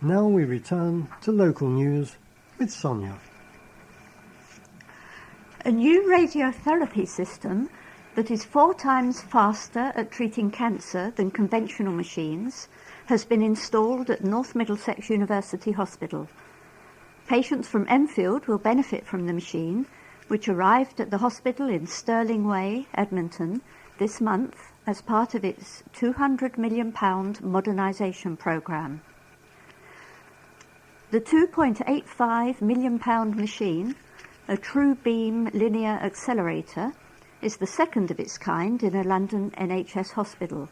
Now we return to local news with Sonia. A new radiotherapy system that is 4 times faster at treating cancer than conventional machines has been installed at North Middlesex University Hospital. Patients from Enfield will benefit from the machine, which arrived at the hospital in Stirling Way, Edmonton, this month as part of its £200 million modernisation programme. The £2.85 million machine, a true beam linear accelerator, is the second of its kind in a London NHS hospital.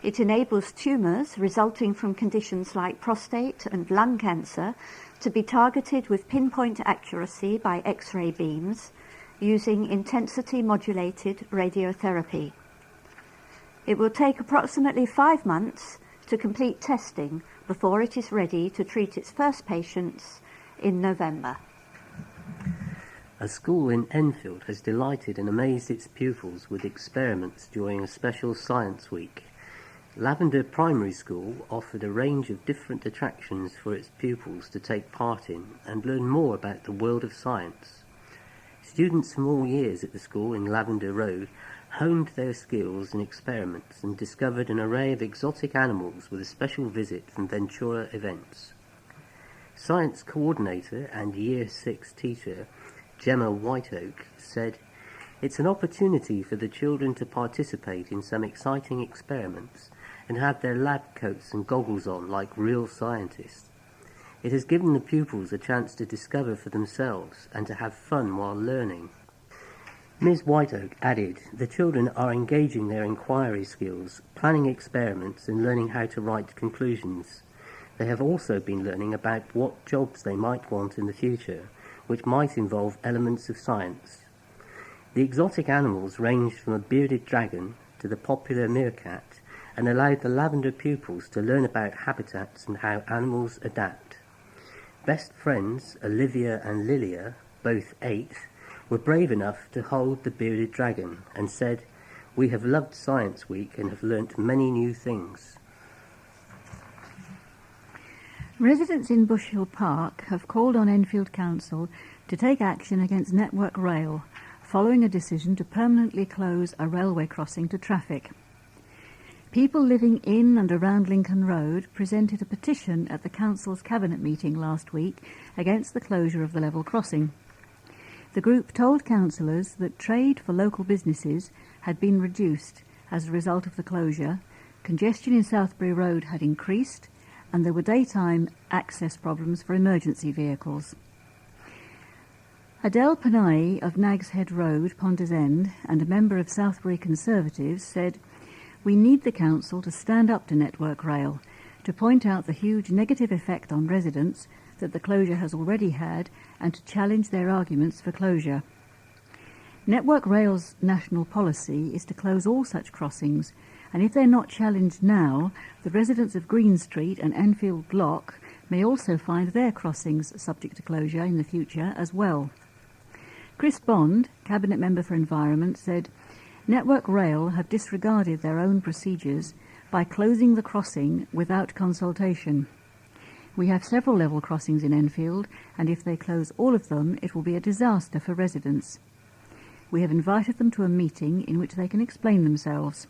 It enables tumours resulting from conditions like prostate and lung cancer to be targeted with pinpoint accuracy by X-ray beams using intensity-modulated radiotherapy. It will take approximately 5 months to complete testing before it is ready to treat its first patients in November. A school in Enfield has delighted and amazed its pupils with experiments during a special science week. Lavender Primary School offered a range of different attractions for its pupils to take part in and learn more about the world of science. Students from all years at the school in Lavender Road honed their skills in experiments and discovered an array of exotic animals with a special visit from Ventura events. Science coordinator and Year 6 teacher Gemma Whiteoak said, "It's an opportunity for the children to participate in some exciting experiments and have their lab coats and goggles on like real scientists. It has given the pupils a chance to discover for themselves and to have fun while learning." Ms. Whiteoak added, "The children are engaging their inquiry skills, planning experiments and learning how to write conclusions. They have also been learning about what jobs they might want in the future, which might involve elements of science. The exotic animals ranged from a bearded dragon to the popular meerkat and allowed the Lavender pupils to learn about habitats and how animals adapt. Best friends, Olivia and Lilia, both 8, were brave enough to hold the bearded dragon and said, "We have loved Science Week and have learnt many new things." Residents in Bush Hill Park have called on Enfield Council to take action against Network Rail following a decision to permanently close a railway crossing to traffic. People living in and around Lincoln Road presented a petition at the Council's Cabinet meeting last week against the closure of the level crossing. The group told councillors that trade for local businesses had been reduced as a result of the closure, congestion in Southbury Road had increased, and there were daytime access problems for emergency vehicles. Adele Panay of Nags Head Road, Ponders End, and a member of Southbury Conservatives said, "We need the council to stand up to Network Rail, to point out the huge negative effect on residents that the closure has already had and to challenge their arguments for closure. Network Rail's national policy is to close all such crossings, and if they're not challenged now, the residents of Green Street and Enfield Lock may also find their crossings subject to closure in the future as well." Chris Bond, Cabinet Member for Environment, said, "Network Rail have disregarded their own procedures by closing the crossing without consultation. We have several level crossings in Enfield, and if they close all of them, it will be a disaster for residents. We have invited them to a meeting in which they can explain themselves."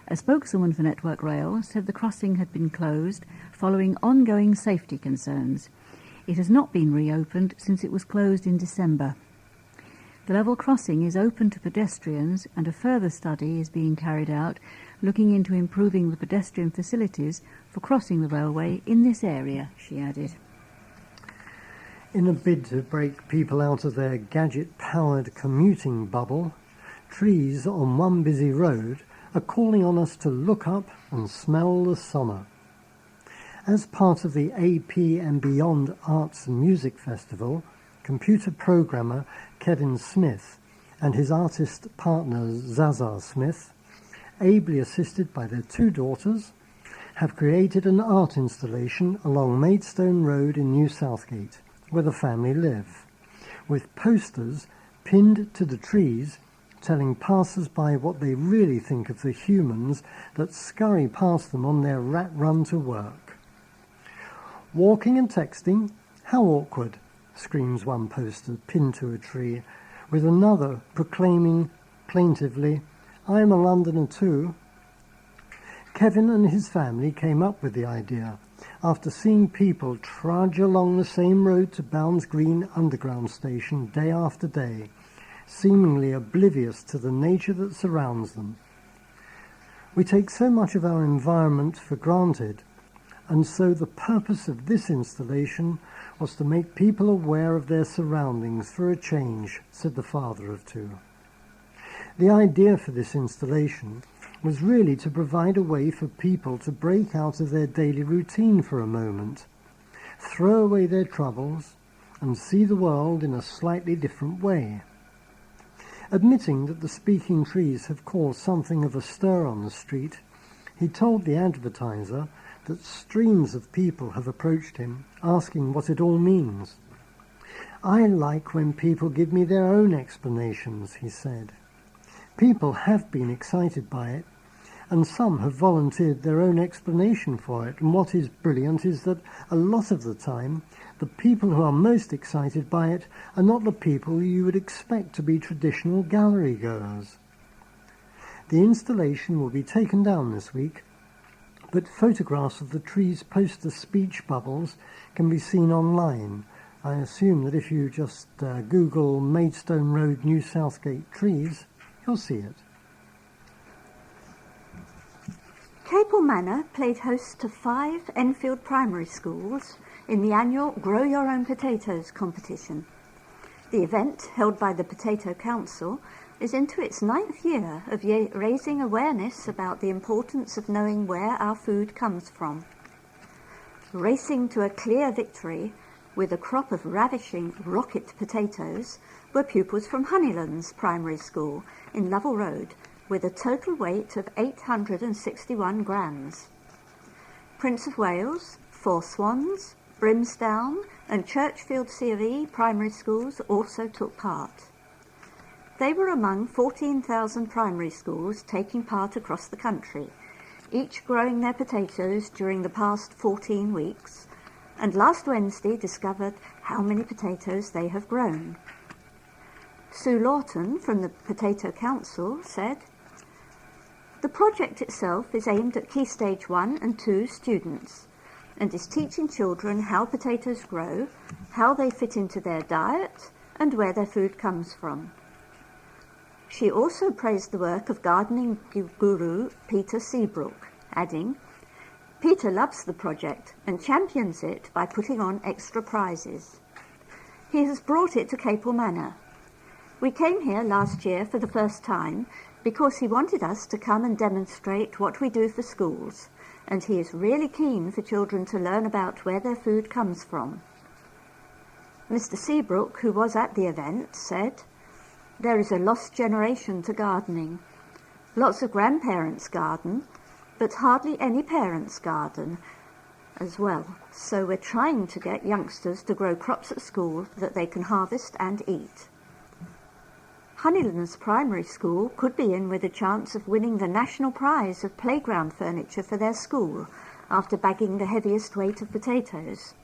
A spokeswoman for Network Rail said the crossing had been closed following ongoing safety concerns. It has not been reopened since it was closed in December. The level crossing is open to pedestrians, and a further study is being carried out looking into improving the pedestrian facilities for crossing the railway in this area, she added. In a bid to break people out of their gadget-powered commuting bubble, trees on one busy road are calling on us to look up and smell the summer. As part of the AP and Beyond Arts and Music Festival, computer programmer Kevin Smith and his artist partner Zaza Smith, ably assisted by their 2 daughters, have created an art installation along Maidstone Road in New Southgate, where the family live, with posters pinned to the trees telling passers-by what they really think of the humans that scurry past them on their rat run to work. Walking and texting? How awkward, screams one poster pinned to a tree, with another proclaiming plaintively, I'm a Londoner too. Kevin and his family came up with the idea after seeing people trudge along the same road to Bounds Green Underground Station day after day, seemingly oblivious to the nature that surrounds them. We take so much of our environment for granted, and so the purpose of this installation was to make people aware of their surroundings for a change, said the father of two. The idea for this installation was really to provide a way for people to break out of their daily routine for a moment, throw away their troubles, and see the world in a slightly different way. Admitting that the speaking trees have caused something of a stir on the street, he told the advertiser that streams of people have approached him, asking what it all means. I like when people give me their own explanations, he said. People have been excited by it, and some have volunteered their own explanation for it, and what is brilliant is that a lot of the time, the people who are most excited by it are not the people you would expect to be traditional gallery goers. The installation will be taken down this week, but photographs of the tree's poster speech bubbles can be seen online. I assume that if you just Google Maidstone Road, New Southgate trees, you'll see it. Capel Manor played host to 5 Enfield primary schools in the annual Grow Your Own Potatoes competition. The event, held by the Potato Council, is into its 9th year of raising awareness about the importance of knowing where our food comes from. Racing to a clear victory with a crop of ravishing rocket potatoes were pupils from Honeylands Primary School in Lovell Road, with a total weight of 861 grams. Prince of Wales, Four Swans, Brimsdown and Churchfield C of E primary schools also took part. They were among 14,000 primary schools taking part across the country, each growing their potatoes during the past 14 weeks, and last Wednesday discovered how many potatoes they have grown. Sue Lawton from the Potato Council said, "The project itself is aimed at Key Stage 1 and 2 students and is teaching children how potatoes grow, how they fit into their diet, and where their food comes from." She also praised the work of gardening guru Peter Seabrook, adding, "Peter loves the project and champions it by putting on extra prizes. He has brought it to Capel Manor. We came here last year for the first time because he wanted us to come and demonstrate what we do for schools, and he is really keen for children to learn about where their food comes from." Mr. Seabrook, who was at the event, said, "There is a lost generation to gardening. Lots of grandparents garden, but hardly any parents garden as well. So we're trying to get youngsters to grow crops at school that they can harvest and eat." Honeylands Primary School could be in with a chance of winning the national prize of playground furniture for their school after bagging the heaviest weight of potatoes.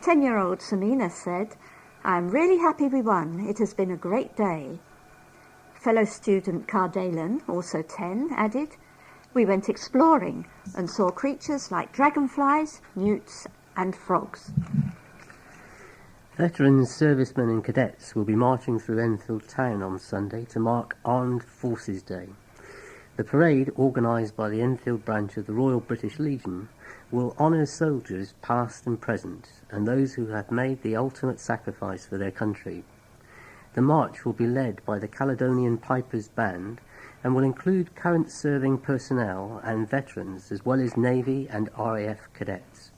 10-year-old Samina said, "I'm really happy we won. It has been a great day." Fellow student Cardalen, also 10, added, "We went exploring and saw creatures like dragonflies, newts and frogs." Veterans, servicemen and cadets will be marching through Enfield town on Sunday to mark Armed Forces Day. The parade, organised by the Enfield branch of the Royal British Legion, will honour soldiers past and present and those who have made the ultimate sacrifice for their country. The march will be led by the Caledonian Pipers Band and will include current serving personnel and veterans as well as Navy and RAF cadets.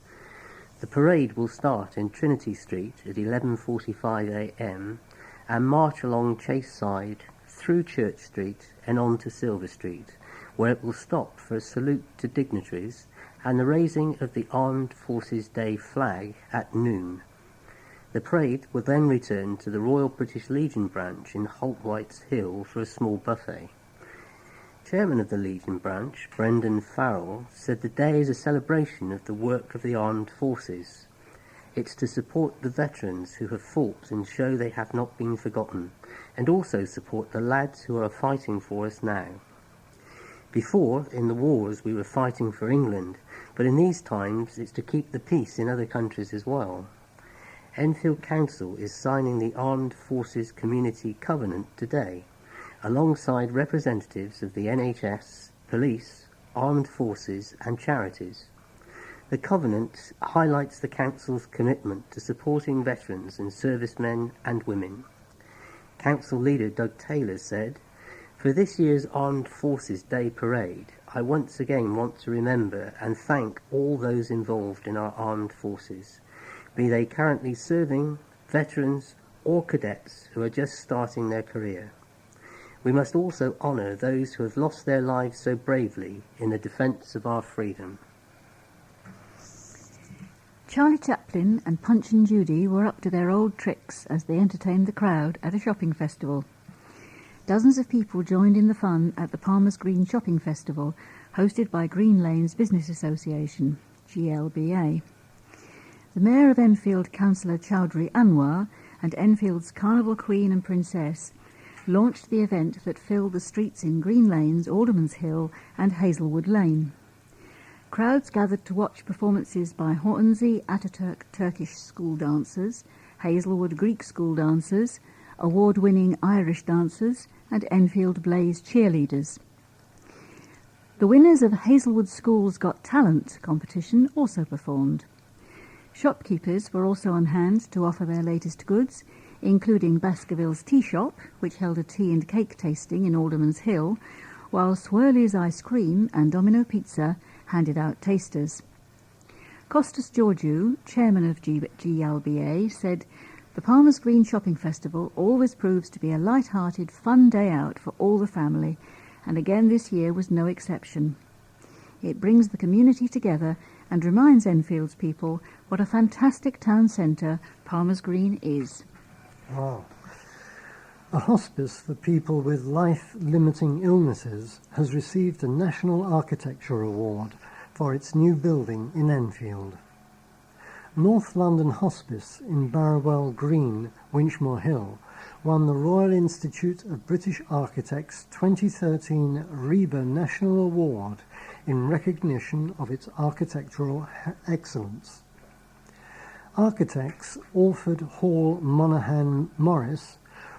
The parade will start in Trinity Street at 11:45 a.m. and march along Chase Side, through Church Street and on to Silver Street, where it will stop for a salute to dignitaries and the raising of the Armed Forces Day flag at noon. The parade will then return to the Royal British Legion branch in Holtwhite's Hill for a small buffet. Chairman of the Legion branch, Brendan Farrell, said the day is a celebration of the work of the armed forces. It's to support the veterans who have fought and show they have not been forgotten, and also support the lads who are fighting for us now. Before, in the wars, we were fighting for England, but in these times it's to keep the peace in other countries as well. Enfield Council is signing the Armed Forces Community Covenant today, alongside representatives of the NHS, police, armed forces and charities. The Covenant highlights the Council's commitment to supporting veterans and servicemen and women. Council leader Doug Taylor said, "For this year's Armed Forces Day Parade, I once again want to remember and thank all those involved in our armed forces, be they currently serving, veterans or cadets who are just starting their career. We must also honour those who have lost their lives so bravely in the defence of our freedom." Charlie Chaplin and Punch and Judy were up to their old tricks as they entertained the crowd at a shopping festival. Dozens of people joined in the fun at the Palmer's Green Shopping Festival, hosted by Green Lanes Business Association, GLBA. The Mayor of Enfield, Councillor Chowdhury Anwar, and Enfield's Carnival Queen and Princess launched the event that filled the streets in Green Lanes, Alderman's Hill and Hazelwood Lane. Crowds gathered to watch performances by Hornsey Ataturk Turkish school dancers, Hazelwood Greek school dancers, award-winning Irish dancers and Enfield Blaze cheerleaders. The winners of Hazelwood School's Got Talent competition also performed. Shopkeepers were also on hand to offer their latest goods, including Baskerville's Tea Shop, which held a tea and cake tasting in Alderman's Hill, while Swirly's Ice Cream and Domino Pizza handed out tasters. Costas Georgiou, chairman of GLBA, said, "The Palmer's Green Shopping Festival always proves to be a light-hearted, fun day out for all the family, and again this year was no exception. It brings the community together and reminds Enfield's people what a fantastic town centre Palmer's Green is." Wow. A hospice for people with life-limiting illnesses has received a National Architecture Award for its new building in Enfield. North London Hospice in Barrowell Green, Winchmore Hill, won the Royal Institute of British Architects 2013 RIBA National Award in recognition of its architectural excellence. Architects Alford Hall Monaghan Morris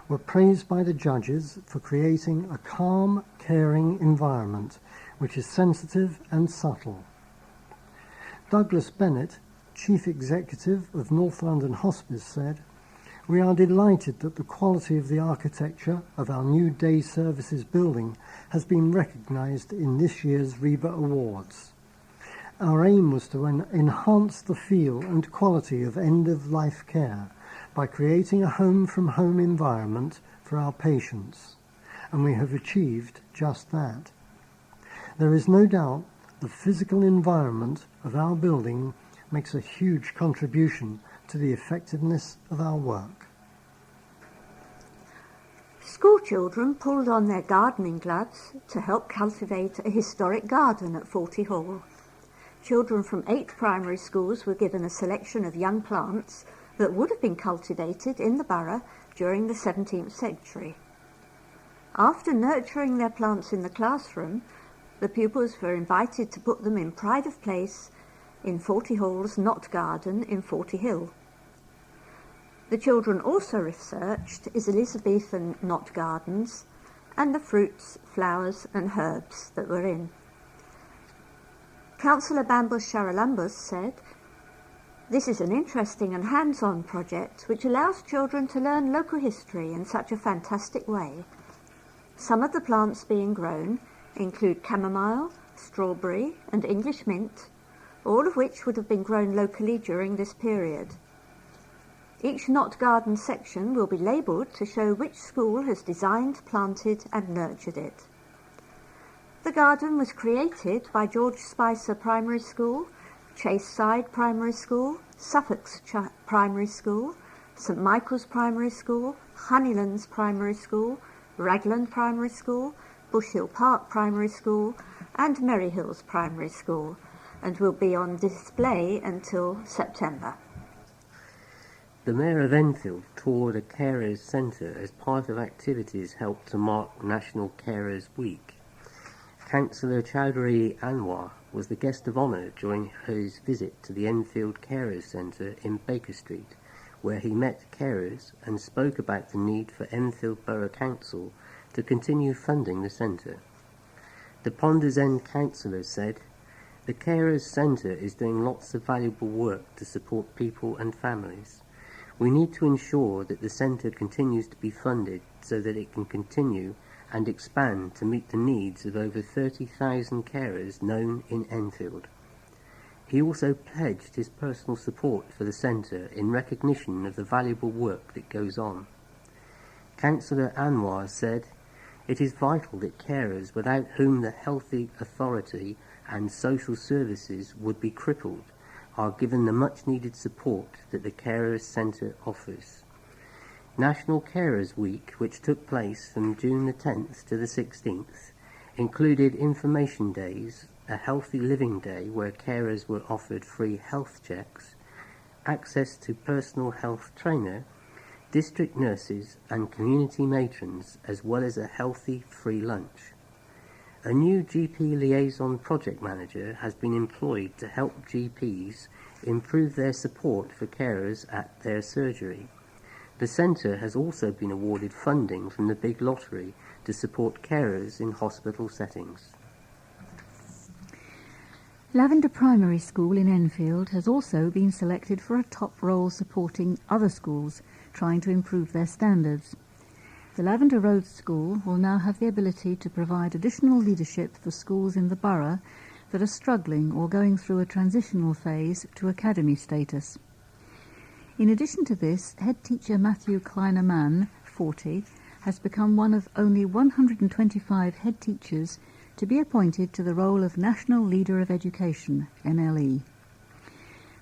were praised by the judges for creating a calm, caring environment which is sensitive and subtle. Douglas Bennett, Chief Executive of North London Hospice, said, "We are delighted that the quality of the architecture of our new day services building has been recognised in this year's RIBA Awards. Our aim was to enhance the feel and quality of end-of-life care by creating a home-from-home environment for our patients, and we have achieved just that. There is no doubt the physical environment of our building makes a huge contribution to the effectiveness of our work." School children pulled on their gardening gloves to help cultivate a historic garden at 40 Hall. Children from 8 primary schools were given a selection of young plants that would have been cultivated in the borough during the 17th century. After nurturing their plants in the classroom, the pupils were invited to put them in pride of place in 40 Hall's Knot Garden in 40 Hill. The children also researched Elizabethan knot gardens and the fruits, flowers and herbs that were in. Councillor Bambus Charalambus said, "This is an interesting and hands-on project which allows children to learn local history in such a fantastic way. Some of the plants being grown include chamomile, strawberry and English mint, all of which would have been grown locally during this period. Each knot garden section will be labelled to show which school has designed, planted and nurtured it. The garden was created by George Spicer Primary School, Chaseside Primary School, Suffolk's Primary School, St Michael's Primary School, Honeylands Primary School, Ragland Primary School, Bush Hill Park Primary School and Merry Hills Primary School, and will be on display until September. The Mayor of Enfield toured a carers centre as part of activities helped to mark National Carers Week. Councillor Chowdhury Anwar was the guest of honour during his visit to the Enfield Carers Centre in Baker Street, where he met carers and spoke about the need for Enfield Borough Council to continue funding the centre. The Ponders End councillor said, "The Carers Centre is doing lots of valuable work to support people and families. We need to ensure that the centre continues to be funded so that it can continue and expand to meet the needs of over 30,000 carers known in Enfield." He also pledged his personal support for the centre in recognition of the valuable work that goes on. Councillor Anwar said, "It is vital that carers without whom the healthy authority and social services would be crippled are given the much-needed support that the Carers Centre offers." National Carers Week, which took place from June the 10th to the 16th, included information days, a healthy living day where carers were offered free health checks, access to personal health trainer, district nurses and community matrons, as well as a healthy free lunch. A new GP liaison project manager has been employed to help GPs improve their support for carers at their surgery. The centre has also been awarded funding from the Big Lottery to support carers in hospital settings. Lavender Primary School in Enfield has also been selected for a top role supporting other schools trying to improve their standards. The Lavender Road School will now have the ability to provide additional leadership for schools in the borough that are struggling or going through a transitional phase to academy status. In addition to this, head teacher Matthew Kleiner-Mann, 40, has become one of only 125 head teachers to be appointed to the role of National Leader of Education, NLE.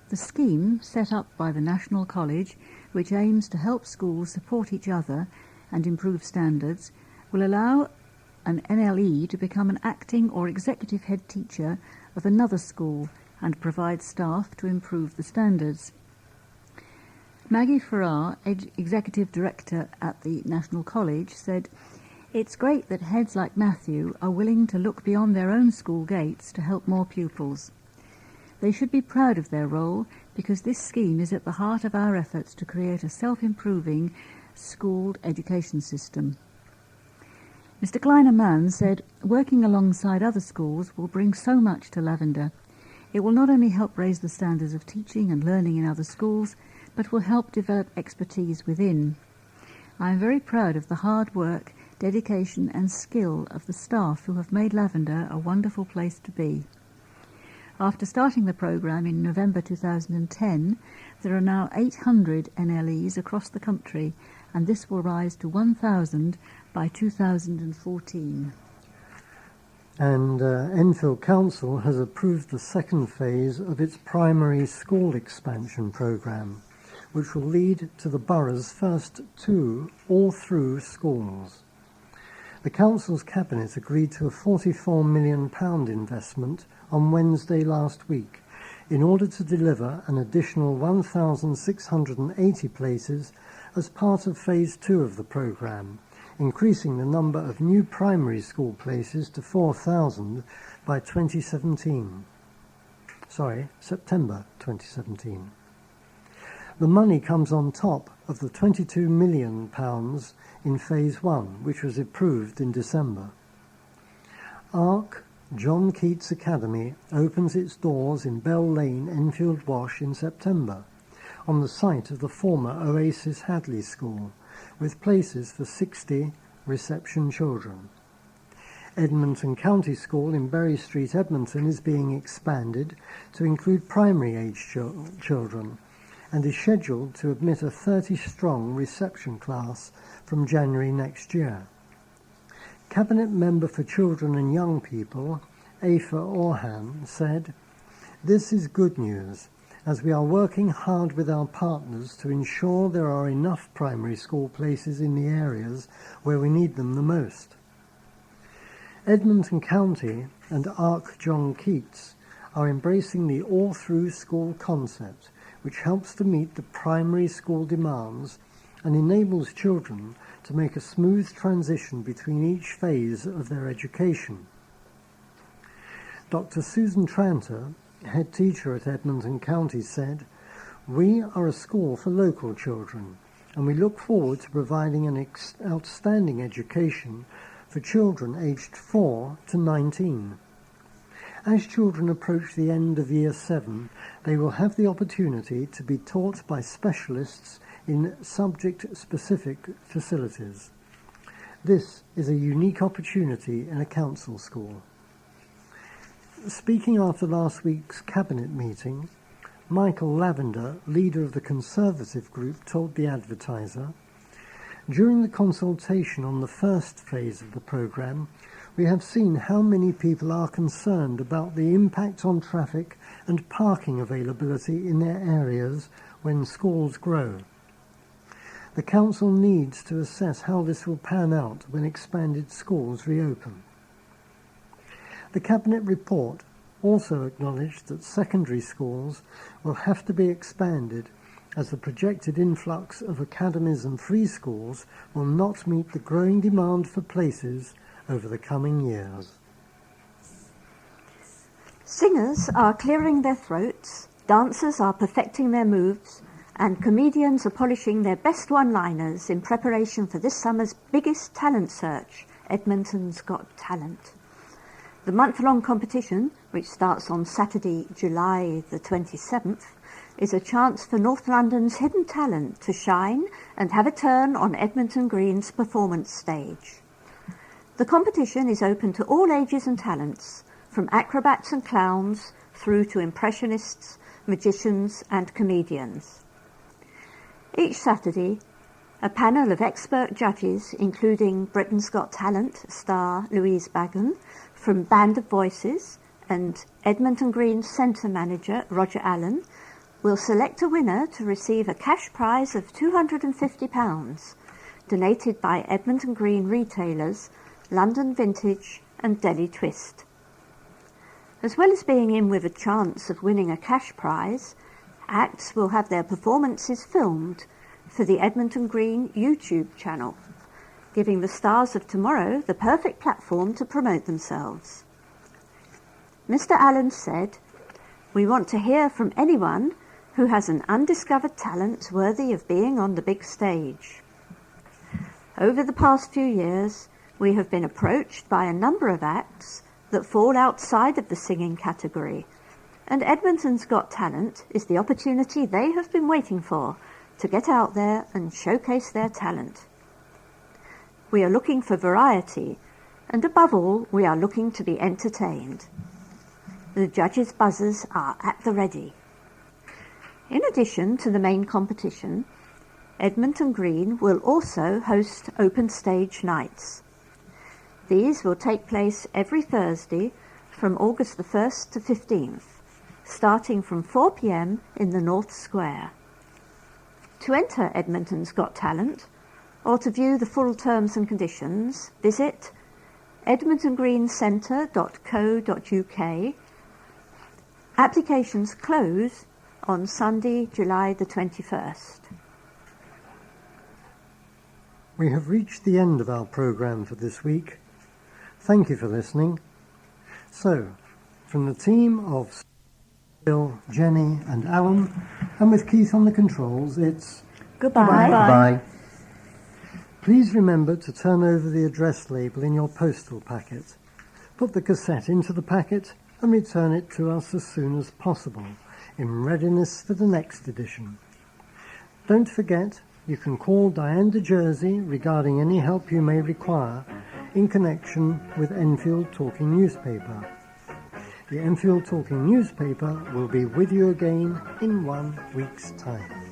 The scheme, set up by the National College, which aims to help schools support each other and improve standards, will allow an NLE to become an acting or executive head teacher of another school and provide staff to improve the standards. Maggie Farrar, Executive Director at the National College, said, "It's great that heads like Matthew are willing to look beyond their own school gates to help more pupils. They should be proud of their role because this scheme is at the heart of our efforts to create a self-improving school education system." Mr. Kleiner-Mann said, "Working alongside other schools will bring so much to Lavender. It will not only help raise the standards of teaching and learning in other schools, but will help develop expertise within. I am very proud of the hard work, dedication and skill of the staff who have made Lavender a wonderful place to be." After starting the programme in November 2010, there are now 800 NLEs across the country, and this will rise to 1,000 by 2014. And Enfield Council has approved the second phase of its primary school expansion programme, which will lead to the borough's first 2 all-through schools. The Council's Cabinet agreed to a £44 million investment on Wednesday last week in order to deliver an additional 1,680 places as part of Phase 2 of the programme, increasing the number of new primary school places to 4,000 by September 2017. The money comes on top of the £22 million in Phase 1, which was approved in December. ARC John Keats Academy opens its doors in Bell Lane, Enfield Wash in September, on the site of the former Oasis Hadley School, with places for 60 reception children. Edmonton County School in Berry Street, Edmonton is being expanded to include primary-age children and is scheduled to admit a 30-strong reception class from January next year. Cabinet Member for Children and Young People, Aoife Orhan, said, "This is good news, as we are working hard with our partners to ensure there are enough primary school places in the areas where we need them the most." Edmonton County and Arc John Keats are embracing the all-through school concept, which helps to meet the primary school demands and enables children to make a smooth transition between each phase of their education. Dr. Susan Tranter, head teacher at Edmonton County, said, "We are a school for local children, and we look forward to providing an outstanding education for children aged 4 to 19. As children approach the end of Year 7, they will have the opportunity to be taught by specialists in subject-specific facilities. This is a unique opportunity in a council school." Speaking after last week's cabinet meeting, Michael Lavender, leader of the Conservative group, told the Advertiser, "During the consultation on the first phase of the programme, we have seen how many people are concerned about the impact on traffic and parking availability in their areas when schools grow. The Council needs to assess how this will pan out when expanded schools reopen." The Cabinet report also acknowledged that secondary schools will have to be expanded as the projected influx of academies and free schools will not meet the growing demand for places over the coming years. Singers are clearing their throats, dancers are perfecting their moves, and comedians are polishing their best one-liners in preparation for this summer's biggest talent search, Edmonton's Got Talent. The month-long competition, which starts on Saturday, July the 27th, is a chance for North London's hidden talent to shine and have a turn on Edmonton Green's performance stage. The competition is open to all ages and talents, from acrobats and clowns through to impressionists, magicians and comedians. Each Saturday, a panel of expert judges, including Britain's Got Talent star Louise Bagon from Band of Voices and Edmonton Green Centre Manager Roger Allen, will select a winner to receive a cash prize of £250, donated by Edmonton Green retailers London Vintage and Deli Twist. As well as being in with a chance of winning a cash prize, acts will have their performances filmed for the Edmonton Green YouTube channel, giving the stars of tomorrow the perfect platform to promote themselves. Mr. Allen said, "We want to hear from anyone who has an undiscovered talent worthy of being on the big stage." Over the past few years, we have been approached by a number of acts that fall outside of the singing category, and Edmonton's Got Talent is the opportunity they have been waiting for to get out there and showcase their talent. We are looking for variety, and above all, we are looking to be entertained. The judges' buzzers are at the ready. In addition to the main competition, Edmonton Green will also host open stage nights. These will take place every Thursday from August the 1st to 15th, starting from 4 p.m. in the North Square. To enter Edmonton's Got Talent, or to view the full terms and conditions, visit edmontongreencentre.co.uk. Applications close on Sunday, July the 21st. We have reached the end of our programme for this week. Thank you for listening. So, from the team of Bill, Jenny and Alan, and with Keith on the controls, it's Goodbye. Bye. Please remember to turn over the address label in your postal packet. Put the cassette into the packet and return it to us as soon as possible, in readiness for the next edition. Don't forget, you can call Diane de Jersey regarding any help you may require in connection with Enfield Talking Newspaper. The Enfield Talking Newspaper will be with you again in 1 week's time.